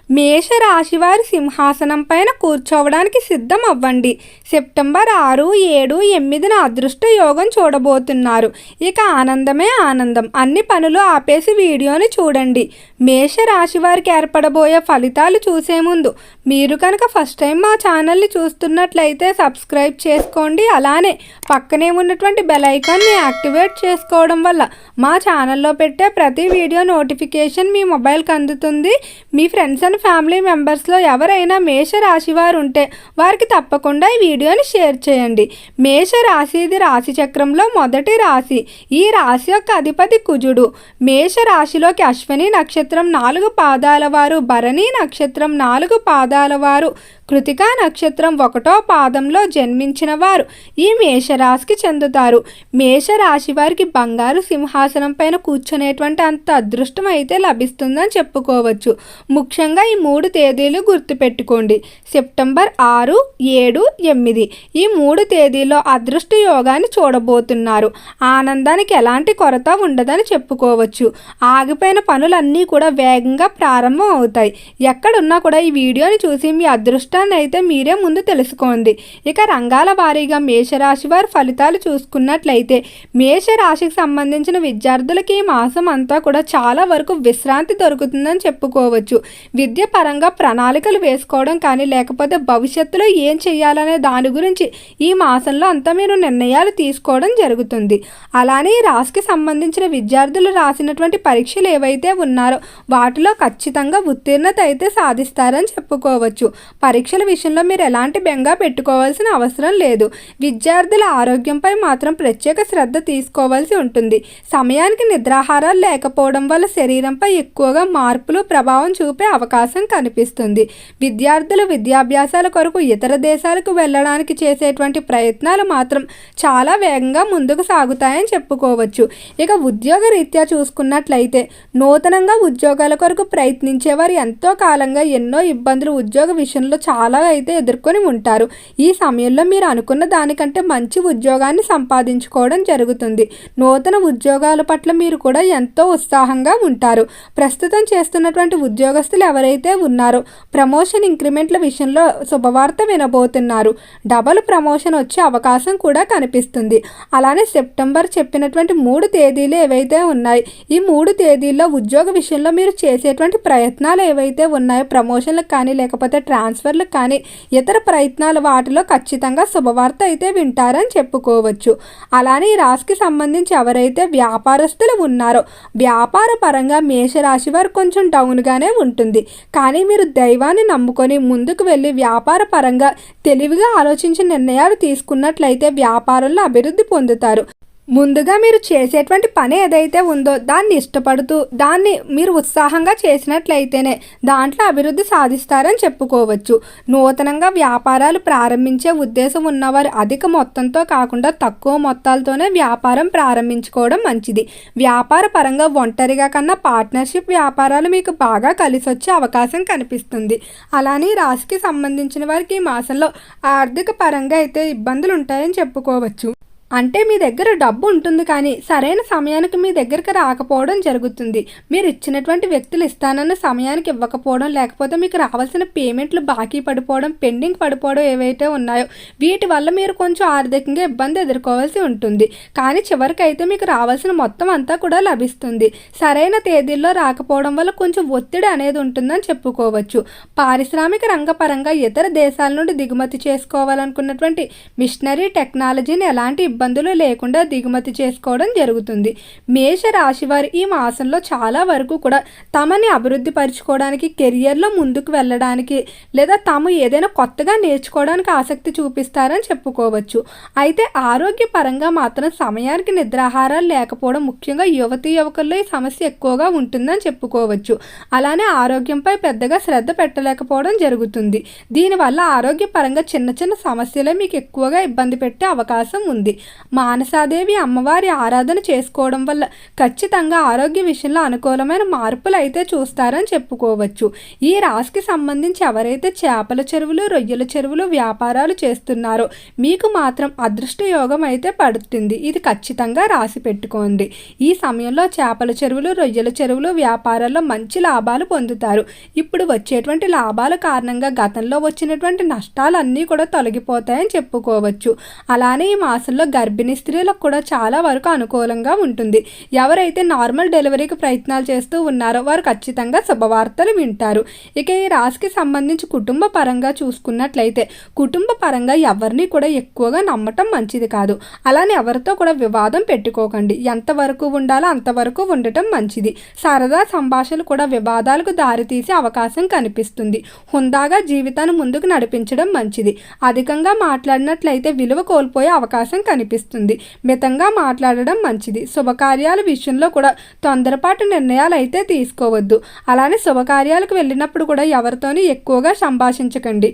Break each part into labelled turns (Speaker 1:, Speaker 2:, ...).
Speaker 1: మేషరాశి వారి సింహాసనం పైన కూర్చోవడానికి సిద్ధం అవ్వండి. సెప్టెంబర్ 6, 7, 8న అదృష్ట యోగం చూడబోతున్నారు. ఇక ఆనందమే ఆనందం. అన్ని పనులు ఆపేసి వీడియోని చూడండి. మేషరాశి వారికి ఏర్పడబోయే ఫలితాలు చూసే ముందు మీరు కనుక ఫస్ట్ టైం మా ఛానల్ని చూస్తున్నట్లయితే సబ్స్క్రైబ్ చేసుకోండి. అలానే పక్కనే ఉన్నటువంటి బెల్ ఐకాన్ని యాక్టివేట్ చేసుకోవడం వల్ల మా ఛానల్లో పెట్టే ప్రతి వీడియో నోటిఫికేషన్ మీ మొబైల్కి అందుతుంది. మీ ఫ్రెండ్స్ అండ్ ఫ్యామిలీ మెంబర్స్లో ఎవరైనా మేషరాశి వారు ఉంటే వారికి తప్పకుండా ఈ వీడియోని షేర్ చేయండి. మేషరాశి ఇది రాశి చక్రంలో మొదటి రాశి. ఈ రాశి యొక్క అధిపతి కుజుడు. మేషరాశిలోకి అశ్విని నక్షత్రం 4 పాదాల వారు, భరణి నక్షత్రం 4 పాదాల వారు, కృతికా నక్షత్రం 1వ పాదంలో జన్మించిన వారు ఈ మేషరాశికి చెందుతారు. మేషరాశి వారికి బంగారు సింహాసనం పైన కూర్చునేటువంటి అంత అదృష్టం అయితే లభిస్తుందని చెప్పుకోవచ్చు. ముఖ్యంగా ఈ 3 తేదీలు గుర్తుపెట్టుకోండి. సెప్టెంబర్ 6, 7, 8 ఈ 3 తేదీల్లో అదృష్ట యోగాన్ని చూడబోతున్నారు. ఆనందానికి ఎలాంటి కొరత ఉండదని చెప్పుకోవచ్చు. ఆగిపోయిన పనులన్నీ కూడా వేగంగా ప్రారంభం అవుతాయి. ఎక్కడున్నా కూడా ఈ వీడియోని చూసి మీ అదృష్టాన్ని అయితే మీరే ముందు తెలుసుకోండి. ఇక రంగాల వారీగా మేషరాశి వారి ఫలితాలు చూసుకున్నట్లయితే మేషరాశికి సంబంధించిన విద్యార్థులకి ఈ మాసం అంతా కూడా చాలా వరకు విశ్రాంతి దొరుకుతుందని చెప్పుకోవచ్చు. విద్య పరంగా ప్రణాళికలు వేసుకోవడం కానీ లేకపోతే భవిష్యత్తులో ఏం చేయాలనే దాని గురించి ఈ మాసంలో అంతా మీరు నిర్ణయాలు తీసుకోవడం జరుగుతుంది. అలానే ఈ రాశికి సంబంధించిన విద్యార్థులు రాసినటువంటి పరీక్షలు ఏవైతే ఉన్నారో వాటిలో ఖచ్చితంగా ఉత్తీర్ణత అయితే సాధిస్తారని చెప్పుకోవచ్చు. పరీక్షల విషయంలో మీరు ఎలాంటి బెంగ పెట్టుకోవాల్సిన అవసరం లేదు. విద్యార్థుల ఆరోగ్యంపై మాత్రం ప్రత్యేక శ్రద్ధ తీసుకోవాల్సి ఉంటుంది. సమయానికి నిద్రాహారాలు లేకపోవడం వల్ల శరీరంపై ఎక్కువగా మార్పులు ప్రభావం చూపే అవకాశం కనిపిస్తుంది. విద్యార్థులు విద్యాభ్యాసాల కొరకు ఇతర దేశాలకు వెళ్ళడానికి చేసేటువంటి ప్రయత్నాలు మాత్రం చాలా వేగంగా ముందుకు సాగుతాయని చెప్పుకోవచ్చు. ఇక ఉద్యోగ రీత్యా చూసుకున్నట్లయితే నూతనంగా ఉద్యోగాల కొరకు ప్రయత్నించేవారు ఎంతో కాలంగా ఎన్నో ఇబ్బందులు ఉద్యోగ విషయంలో చాలా అయితే ఎదుర్కొని ఉంటారు. ఈ సమయంలో మీరు అనుకున్న దానికంటే మంచి ఉద్యోగాన్ని సంపాదించుకోవడం జరుగుతుంది. నూతన ఉద్యోగాల పట్ల మీరు కూడా ఎంతో ఉత్సాహంగా ఉంటారు. ప్రస్తుతం చేస్తున్నటువంటి ఉద్యోగస్తులు ఎవరైతే ఉన్నారో ప్రమోషన్ ఇంక్రిమెంట్ల విషయంలో శుభవార్త వినబోతున్నారు. డబుల్ ప్రమోషన్ వచ్చే అవకాశం కూడా కనిపిస్తుంది. అలానే సెప్టెంబర్ చెప్పినటువంటి 3 తేదీలు ఏవైతే ఉన్నాయి ఈ 3 తేదీల్లో ఉద్యోగ విషయంలో మీరు చేసేటువంటి ప్రయత్నాలు ఏవైతే ఉన్నాయో ప్రమోషన్లకు కానీ లేకపోతే ట్రాన్స్ఫర్లకు కానీ ఇతర ప్రయత్నాలు వాటిలో ఖచ్చితంగా శుభవార్త అయితే వింటారని చెప్పుకోవచ్చు. అలానే ఈ రాశికి సంబంధించి ఎవరైతే వ్యాపారస్తులు ఉన్నారో వ్యాపార పరంగా మేషరాశి వారు కొంచెం డౌన్గానే ఉంటుంది. కానీ మీరు దైవాన్ని నమ్ముకొని ముందుకు వెళ్ళి వ్యాపార పరంగా తెలివిగా ఆలోచించి నిర్ణయాలు తీసుకున్నట్లయితే వ్యాపారంలో అభివృద్ధి పొందుతారు. ముందుగా మీరు చేసేటువంటి పని ఏదైతే ఉందో దాన్ని ఇష్టపడుతూ దాన్ని మీరు ఉత్సాహంగా చేసినట్లయితేనే దాంట్లో అభివృద్ధి సాధిస్తారని చెప్పుకోవచ్చు. నూతనంగా వ్యాపారాలు ప్రారంభించే ఉద్దేశం ఉన్నవారు అధిక మొత్తంతో కాకుండా తక్కువ మొత్తాలతోనే వ్యాపారం ప్రారంభించుకోవడం మంచిది. వ్యాపార పరంగా ఒంటరిగా కన్నా పార్ట్నర్షిప్ వ్యాపారాలు మీకు బాగా కలిసి వచ్చే అవకాశం కనిపిస్తుంది. అలానే రాశికి సంబంధించిన వారికి ఈ మాసంలో ఆర్థిక పరంగా అయితే ఇబ్బందులు ఉంటాయని చెప్పుకోవచ్చు. అంటే మీ దగ్గర డబ్బు ఉంటుంది కానీ సరైన సమయానికి మీ దగ్గరికి రాకపోవడం జరుగుతుంది. మీరు ఇచ్చినటువంటి వ్యక్తులు ఇస్తానన్న సమయానికి ఇవ్వకపోవడం లేకపోతే మీకు రావాల్సిన పేమెంట్లు బాకీ పడిపోవడం పెండింగ్ పడిపోవడం ఏవైతే ఉన్నాయో వీటి వల్ల మీరు కొంచెం ఆర్థికంగా ఇబ్బంది ఎదుర్కోవాల్సి ఉంటుంది. కానీ చివరికైతే మీకు రావాల్సిన మొత్తం అంతా కూడా లభిస్తుంది. సరైన తేదీల్లో రాకపోవడం వల్ల కొంచెం ఒత్తిడి అనేది ఉంటుందని చెప్పుకోవచ్చు. పారిశ్రామిక రంగపరంగా ఇతర దేశాల నుండి దిగుమతి చేసుకోవాలనుకున్నటువంటి మిషనరీ టెక్నాలజీని ఎలాంటి ఇబ్బందులు లేకుండా దిగుమతి చేసుకోవడం జరుగుతుంది. మేషరాశి వారు ఈ మాసంలో చాలా వరకు కూడా తమని అభివృద్ధి పరచుకోవడానికి కెరియర్లో ముందుకు వెళ్ళడానికి లేదా తాము ఏదైనా కొత్తగా నేర్చుకోవడానికి ఆసక్తి చూపిస్తారని చెప్పుకోవచ్చు. అయితే ఆరోగ్యపరంగా మాత్రం సమయానికి నిద్రాహారాలు లేకపోవడం ముఖ్యంగా యువతీ యువకుల్లో ఈ సమస్య ఎక్కువగా ఉంటుందని చెప్పుకోవచ్చు. అలానే ఆరోగ్యంపై పెద్దగా శ్రద్ధ పెట్టలేకపోవడం జరుగుతుంది. దీనివల్ల ఆరోగ్యపరంగా చిన్న చిన్న సమస్యలే మీకు ఎక్కువగా ఇబ్బంది పెట్టే అవకాశం ఉంది. మానసాదేవి అమ్మవారి ఆరాధన చేసుకోవడం వల్ల ఖచ్చితంగా ఆరోగ్య విషయంలో అనుకూలమైన మార్పులు అయితే చూస్తారని చెప్పుకోవచ్చు. ఈ రాశికి సంబంధించి ఎవరైతే చేపల చెరువులు, రొయ్యల చెరువులు వ్యాపారాలు చేస్తున్నారో మీకు మాత్రం అదృష్ట యోగం అయితే పడుతుంది. ఇది ఖచ్చితంగా రాసి పెట్టుకోండి. ఈ సమయంలో చేపల చెరువులు, రొయ్యల చెరువులు వ్యాపారాల్లో మంచి లాభాలు పొందుతారు. ఇప్పుడు వచ్చేటువంటి లాభాల కారణంగా గతంలో వచ్చినటువంటి నష్టాలన్నీ కూడా తొలగిపోతాయని చెప్పుకోవచ్చు. అలానే ఈ మాసంలో గర్భిణీ స్త్రీలకు కూడా చాలా వరకు అనుకూలంగా ఉంటుంది. ఎవరైతే నార్మల్ డెలివరీకి ప్రయత్నాలు చేస్తూ ఉన్నారో వారు ఖచ్చితంగా శుభవార్తలు వింటారు. ఇక ఈ రాశికి సంబంధించి కుటుంబ పరంగా చూసుకున్నట్లయితే కుటుంబ పరంగా ఎవరిని కూడా ఎక్కువగా నమ్మటం మంచిది కాదు. అలానే ఎవరితో కూడా వివాదం పెట్టుకోకండి. ఎంతవరకు ఉండాలో అంతవరకు ఉండటం మంచిది. సరదా సంభాషణలు కూడా వివాదాలకు దారితీసే అవకాశం కనిపిస్తుంది. హుందాగా జీవితాన్ని ముందుకు నడిపించడం మంచిది. అధికంగా మాట్లాడినట్లయితే విలువ కోల్పోయే అవకాశం కనిపిస్తుంది. మితంగా మాట్లాడడం మంచిది. శుభకార్యాల విషయంలో కూడా తొందరపాటు నిర్ణయాలు అయితే తీసుకోవద్దు. అలానే శుభకార్యాలకు వెళ్ళినప్పుడు కూడా ఎవరితోనూ ఎక్కువగా సంభాషించకండి.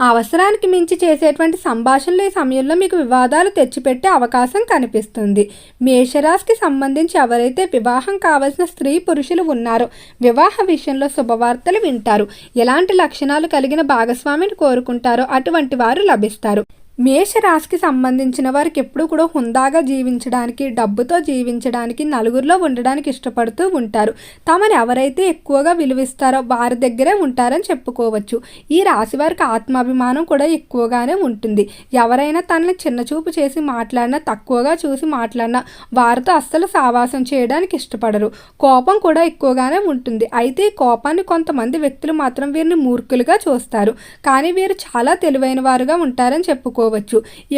Speaker 1: అవసరానికి మించి చేసేటువంటి సంభాషణలు ఈ సమయంలో మీకు వివాదాలు తెచ్చిపెట్టే అవకాశం కనిపిస్తుంది. మేషరాశికి సంబంధించి ఎవరైతే వివాహం కావాల్సిన స్త్రీ పురుషులు ఉన్నారో వివాహ విషయంలో శుభవార్తలు వింటారు. ఎలాంటి లక్షణాలు కలిగిన భాగస్వామిని కోరుకుంటారో అటువంటి వారు లభిస్తారు. మేషరాశికి సంబంధించిన వారికి ఎప్పుడు కూడా హుందాగా జీవించడానికి, డబ్బుతో జీవించడానికి, నలుగురిలో ఉండడానికి ఇష్టపడుతూ ఉంటారు. తమని ఎవరైతే ఎక్కువగా విలువిస్తారో వారి దగ్గరే ఉంటారని చెప్పుకోవచ్చు. ఈ రాశి వారికి ఆత్మాభిమానం కూడా ఎక్కువగానే ఉంటుంది. ఎవరైనా తనని చిన్నచూపు చేసి మాట్లాడినా, తక్కువగా చూసి మాట్లాడినా వారితో అస్సలు సావాసం చేయడానికి ఇష్టపడరు. కోపం కూడా ఎక్కువగానే ఉంటుంది. అయితే ఈ కోపాన్ని కొంతమంది వ్యక్తులు మాత్రం వీరిని మూర్ఖులుగా చూస్తారు. కానీ వీరు చాలా తెలివైన వారుగా ఉంటారని చెప్పుకోవచ్చు.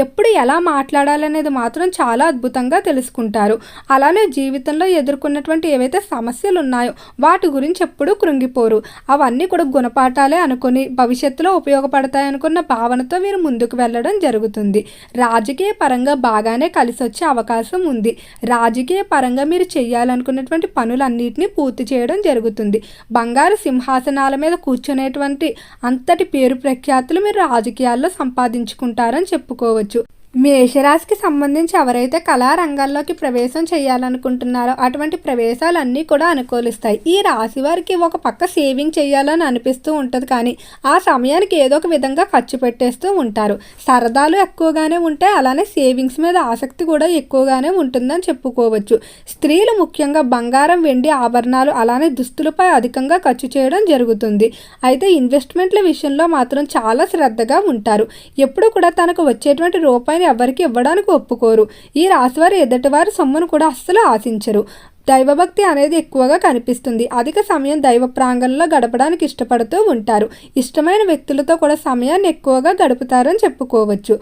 Speaker 1: ఎప్పుడు ఎలా మాట్లాడాలనేది మాత్రం చాలా అద్భుతంగా తెలుసుకుంటారు. అలానే జీవితంలో ఎదుర్కొన్నటువంటి ఏవైతే సమస్యలు ఉన్నాయో వాటి గురించి ఎప్పుడూ కృంగిపోరు. అవన్నీ కూడా గుణపాఠాలే అనుకుని భవిష్యత్తులో ఉపయోగపడతాయనుకున్న భావనతో వీరు ముందుకు వెళ్ళడం జరుగుతుంది. రాజకీయ పరంగా బాగానే కలిసి వచ్చే అవకాశం ఉంది. రాజకీయ పరంగా మీరు చేయాలనుకున్నటువంటి పనులన్నిటినీ పూర్తి చేయడం జరుగుతుంది. బంగారు సింహాసనాల మీద కూర్చునేటువంటి అంతటి పేరు ప్రఖ్యాతులు మీరు రాజకీయాల్లో సంపాదించుకుంటారని చెప్పుకోవచ్చు. మేషరాశికి సంబంధించి ఎవరైతే కళారంగాల్లోకి ప్రవేశం చేయాలనుకుంటున్నారో అటువంటి ప్రవేశాలన్నీ కూడా అనుకూలిస్తాయి. ఈ రాశి వారికి ఒక పక్క సేవింగ్ చేయాలని అనిపిస్తూ ఉంటుంది, కానీ ఆ సమయానికి ఏదో ఒక విధంగా ఖర్చు పెట్టేస్తూ ఉంటారు. సరదాలు ఎక్కువగానే ఉంటాయి. అలానే సేవింగ్స్ మీద ఆసక్తి కూడా ఎక్కువగానే ఉంటుందని చెప్పుకోవచ్చు. స్త్రీలు ముఖ్యంగా బంగారం, వెండి ఆభరణాలు అలానే దుస్తులపై అధికంగా ఖర్చు చేయడం జరుగుతుంది. అయితే ఇన్వెస్ట్మెంట్ల విషయంలో మాత్రం చాలా శ్రద్ధగా ఉంటారు. ఎప్పుడు కూడా తనకు వచ్చేటువంటి రూపాయి ఎవరికి ఇవ్వడానికి ఒప్పుకోరు. ఈ రాశివారు ఎదుటివారి సొమ్మును కూడా అస్సలు ఆశించరు. దైవభక్తి అనేది ఎక్కువగా కనిపిస్తుంది. అధిక సమయం దైవ ప్రాంగణంలో గడపడానికి ఇష్టపడుతూ ఉంటారు. ఇష్టమైన వ్యక్తులతో కూడా సమయాన్ని ఎక్కువగా గడుపుతారని చెప్పుకోవచ్చు.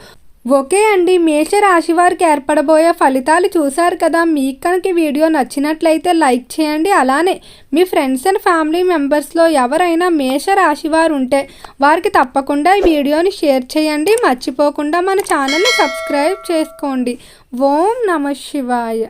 Speaker 1: ఓకే అండి, మేషరాశి వారికి ఏర్పడబోయే ఫలితాలు చూశారు కదా. మీకు కనుక వీడియో నచ్చినట్లయితే లైక్ చేయండి. అలానే మీ ఫ్రెండ్స్ అండ్ ఫ్యామిలీ మెంబర్స్లో ఎవరైనా మేషరాశి వారు ఉంటే వారికి తప్పకుండా ఈ వీడియోని షేర్ చేయండి. మర్చిపోకుండా మన ఛానల్ని సబ్స్క్రైబ్ చేసుకోండి. ఓం నమః శివాయ.